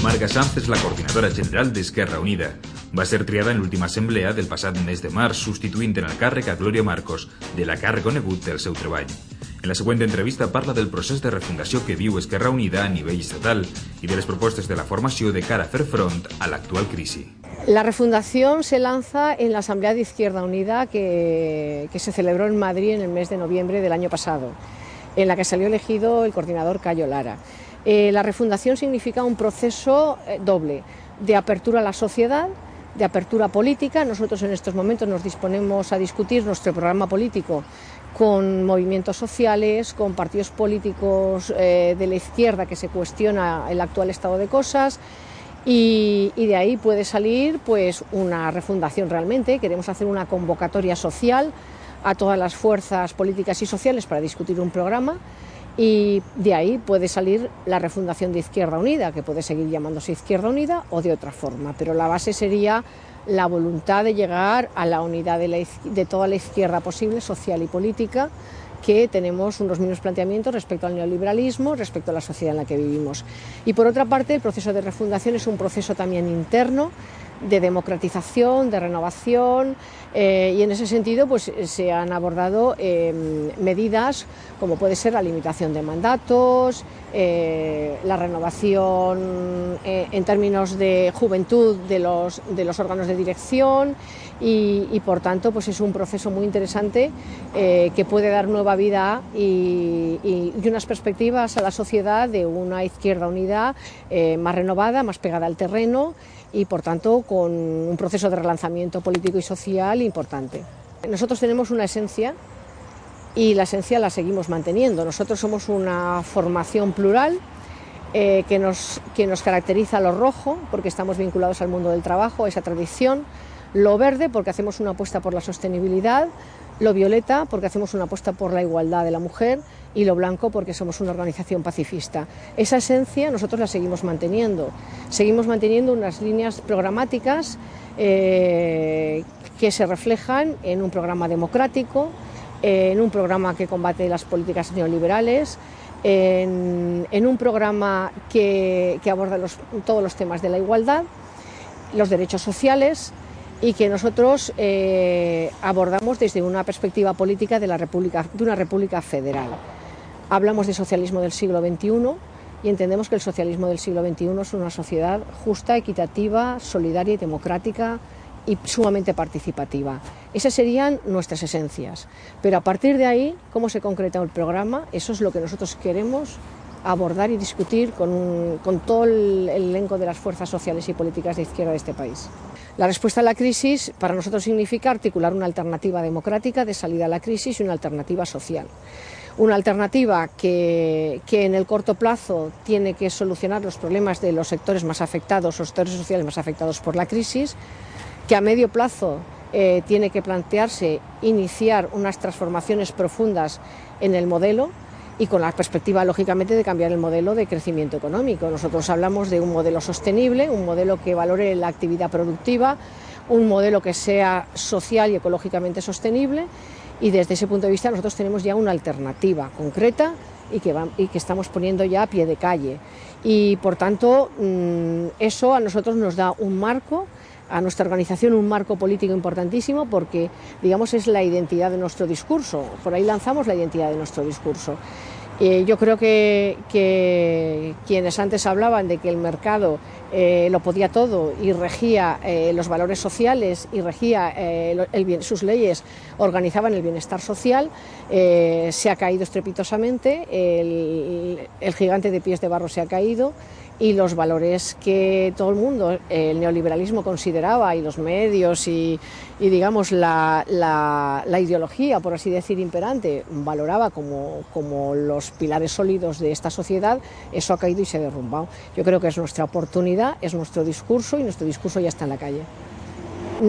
Marga Sanz és la coordinadora general d'Esquerra Unida. Va ser triada en l'última assemblea del passat mes de març, substituint en el càrrec a Glòria Marcos, de la que ha reconegut el seu treball. En la següent entrevista parla del procés de refundació que viu Esquerra Unida a nivell estatal y de las propuestas de la formació de cara a fer front a la actual crisis. La refundación se lanza en la Asamblea de Izquierda Unida que se celebró en Madrid en el mes de noviembre del año pasado, en la que salió elegido el coordinador Cayo Lara. La refundación significa un proceso doble, de apertura a la sociedad, de apertura política. Nosotros en estos momentos nos disponemos a discutir nuestro programa político con movimientos sociales, con partidos políticos de la izquierda que se cuestiona el actual estado de cosas, y de ahí puede salir pues una refundación realmente. Queremos hacer una convocatoria social a todas las fuerzas políticas y sociales para discutir un programa, y de ahí puede salir la refundación de Izquierda Unida, que puede seguir llamándose Izquierda Unida o de otra forma, pero la base sería la voluntad de llegar a la unidad de toda la izquierda posible, social y política, que tenemos unos mismos planteamientos respecto al neoliberalismo, respecto a la sociedad en la que vivimos. Y por otra parte, el proceso de refundación es un proceso también interno, de democratización, de renovación, y en ese sentido pues se han abordado medidas como puede ser la limitación de mandatos, la renovación en términos de juventud de los órganos de dirección, y por tanto pues es un proceso muy interesante que puede dar nueva vida y unas perspectivas a la sociedad de una Izquierda Unida más renovada, más pegada al terreno, y por tanto con un proceso de relanzamiento político y social importante. Nosotros tenemos una esencia y la esencia la seguimos manteniendo. Nosotros somos una formación plural que nos caracteriza a lo rojo porque estamos vinculados al mundo del trabajo, a esa tradición, lo verde porque hacemos una apuesta por la sostenibilidad, lo violeta porque hacemos una apuesta por la igualdad de la mujer, y lo blanco porque somos una organización pacifista. Esa esencia nosotros la seguimos manteniendo unas líneas programáticas que se reflejan en un programa democrático, en un programa que combate las políticas neoliberales, en un programa que aborda todos los temas de la igualdad, los derechos sociales, y que nosotros abordamos desde una perspectiva política de una república federal. Hablamos de socialismo del siglo XXI y entendemos que el socialismo del siglo XXI es una sociedad justa, equitativa, solidaria y democrática y sumamente participativa. Esas serían nuestras esencias, pero a partir de ahí, cómo se concreta el programa, eso es lo que nosotros queremos abordar y discutir con todo el elenco de las fuerzas sociales y políticas de izquierda de este país. La respuesta a la crisis para nosotros significa articular una alternativa democrática de salida a la crisis y una alternativa social. Una alternativa que en el corto plazo tiene que solucionar los problemas de los sectores más afectados, los sectores sociales más afectados por la crisis, que a medio plazo tiene que plantearse iniciar unas transformaciones profundas en el modelo, y con la perspectiva, lógicamente, de cambiar el modelo de crecimiento económico. Nosotros hablamos de un modelo sostenible, un modelo que valore la actividad productiva, un modelo que sea social y ecológicamente sostenible, y desde ese punto de vista nosotros tenemos ya una alternativa concreta y que estamos poniendo ya a pie de calle. Y por tanto, eso a nosotros nos da un marco, a nuestra organización un marco político importantísimo, porque digamos es la identidad de nuestro discurso, por ahí lanzamos la identidad de nuestro discurso. Yo creo que quienes antes hablaban de que el mercado lo podía todo y regía los valores sociales y regía sus leyes organizaban el bienestar social, se ha caído estrepitosamente, el gigante de pies de barro se ha caído, y los valores que todo el mundo, el neoliberalismo consideraba, y los medios y digamos la ideología, por así decir, imperante, valoraba como los pilares sólidos de esta sociedad, eso ha caído y se ha derrumbado. Yo creo que es nuestra oportunidad, es nuestro discurso, y nuestro discurso ya está en la calle.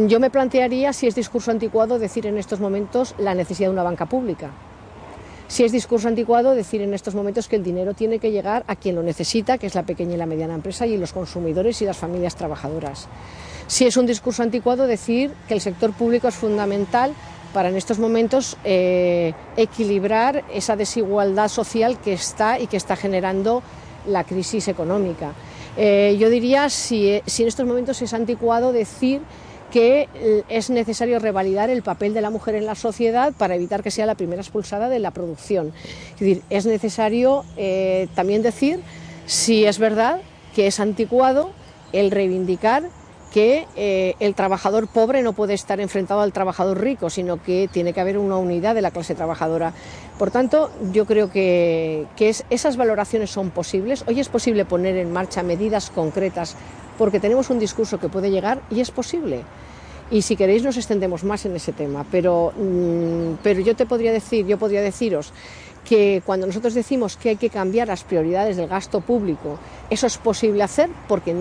Yo me plantearía, si es discurso anticuado, decir en estos momentos la necesidad de una banca pública. Si es discurso anticuado, decir en estos momentos que el dinero tiene que llegar a quien lo necesita, que es la pequeña y la mediana empresa y los consumidores y las familias trabajadoras. Si es un discurso anticuado, decir que el sector público es fundamental para en estos momentos equilibrar esa desigualdad social que está generando la crisis económica. Yo diría si en estos momentos es anticuado decir que es necesario revalidar el papel de la mujer en la sociedad para evitar que sea la primera expulsada de la producción. Es decir, es necesario también decir si es verdad que es anticuado el reivindicar que el trabajador pobre no puede estar enfrentado al trabajador rico, sino que tiene que haber una unidad de la clase trabajadora. Por tanto, yo creo que esas valoraciones son posibles. Hoy es posible poner en marcha medidas concretas porque tenemos un discurso que puede llegar y es posible. Y si queréis nos extendemos más en ese tema, pero yo podría deciros que cuando nosotros decimos que hay que cambiar las prioridades del gasto público, eso es posible hacer porque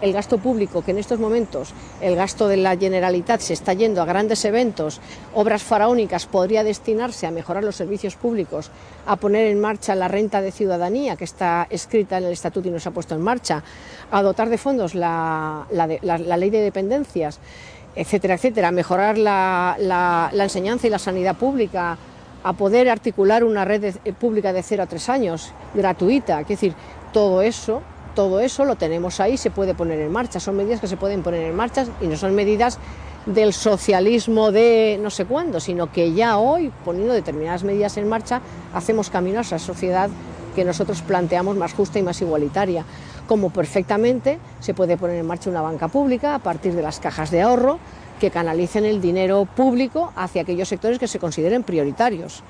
el gasto público, que en estos momentos el gasto de la Generalitat se está yendo a grandes eventos, obras faraónicas, podría destinarse a mejorar los servicios públicos, a poner en marcha la renta de ciudadanía que está escrita en el Estatuto y no se ha puesto en marcha, a dotar de fondos la ley de dependencias, etcétera, etcétera, a mejorar la enseñanza y la sanidad pública, a poder articular una red pública de 0 a 3 años, gratuita. Es decir, todo eso lo tenemos ahí, se puede poner en marcha, son medidas que se pueden poner en marcha y no son medidas del socialismo de no sé cuándo, sino que ya hoy, poniendo determinadas medidas en marcha, hacemos camino a esa sociedad que nosotros planteamos más justa y más igualitaria. Como perfectamente se puede poner en marcha una banca pública a partir de las cajas de ahorro, que canalicen el dinero público hacia aquellos sectores que se consideren prioritarios.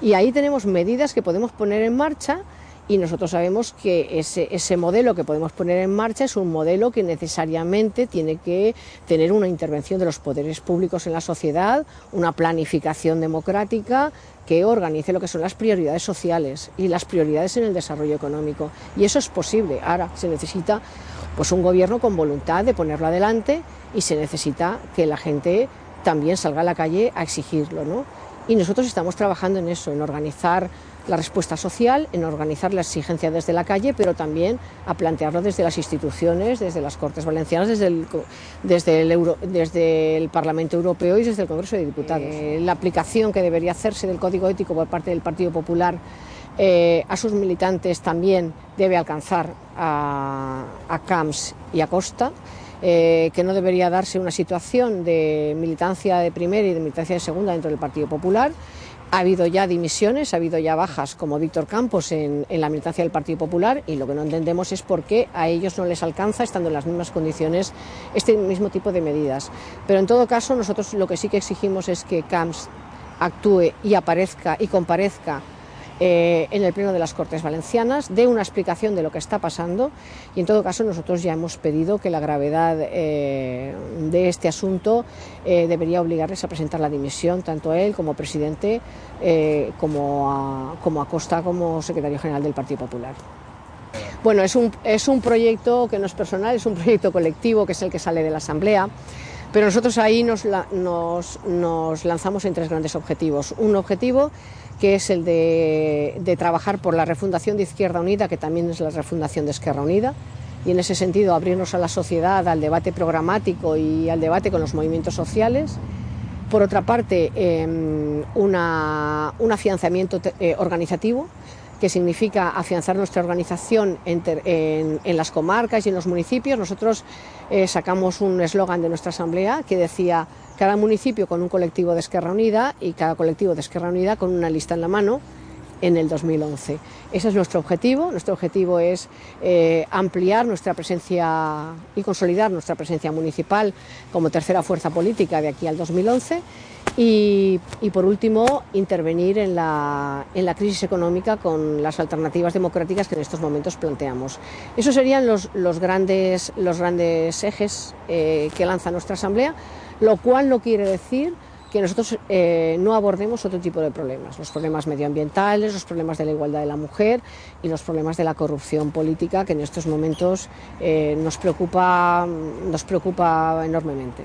Y ahí tenemos medidas que podemos poner en marcha y nosotros sabemos que ese modelo que podemos poner en marcha es un modelo que necesariamente tiene que tener una intervención de los poderes públicos en la sociedad, una planificación democrática que organice lo que son las prioridades sociales y las prioridades en el desarrollo económico. Y eso es posible. Ahora se necesita pues un gobierno con voluntad de ponerlo adelante y se necesita que la gente también salga a la calle a exigirlo, ¿no? Y nosotros estamos trabajando en eso, en organizar la respuesta social, en organizar la exigencia desde la calle, pero también a plantearlo desde las instituciones, desde las Cortes Valencianas, desde el Parlamento Europeo y desde el Congreso de Diputados. La aplicación que debería hacerse del Código Ético por parte del Partido Popular a sus militantes también debe alcanzar a Camps y a Costa, que no debería darse una situación de militancia de primera y de militancia de segunda dentro del Partido Popular. Ha habido ya dimisiones, ha habido ya bajas como Víctor Campos en la militancia del Partido Popular y lo que no entendemos es por qué a ellos no les alcanza, estando en las mismas condiciones, este mismo tipo de medidas. Pero en todo caso nosotros lo que sí que exigimos es que Camps actúe y aparezca y comparezca en el Pleno de las Cortes Valencianas, dé una explicación de lo que está pasando y en todo caso nosotros ya hemos pedido que la gravedad de este asunto debería obligarles a presentar la dimisión, tanto a él como presidente como a Costa como secretario general del Partido Popular. Bueno, es un proyecto que no es personal, es un proyecto colectivo que es el que sale de la Asamblea. Pero nosotros ahí nos lanzamos en 3 grandes objetivos. Un objetivo que es el de trabajar por la refundación de Izquierda Unida, que también es la refundación de Esquerra Unida, y en ese sentido abrirnos a la sociedad, al debate programático y al debate con los movimientos sociales. Por otra parte, un afianzamiento organizativo, que significa afianzar nuestra organización en las comarcas y en los municipios. Nosotros sacamos un eslogan de nuestra asamblea que decía: cada municipio con un colectivo de Esquerra Unida y cada colectivo de Esquerra Unida con una lista en la mano en el 2011. Ese es nuestro objetivo. Nuestro objetivo es ampliar nuestra presencia y consolidar nuestra presencia municipal como tercera fuerza política de aquí al 2011. Y por último, intervenir en la crisis económica con las alternativas democráticas que en estos momentos planteamos. Esos serían los grandes ejes que lanza nuestra Asamblea, lo cual no quiere decir que nosotros no abordemos otro tipo de problemas, los problemas medioambientales, los problemas de la igualdad de la mujer y los problemas de la corrupción política, que en estos momentos nos preocupa enormemente.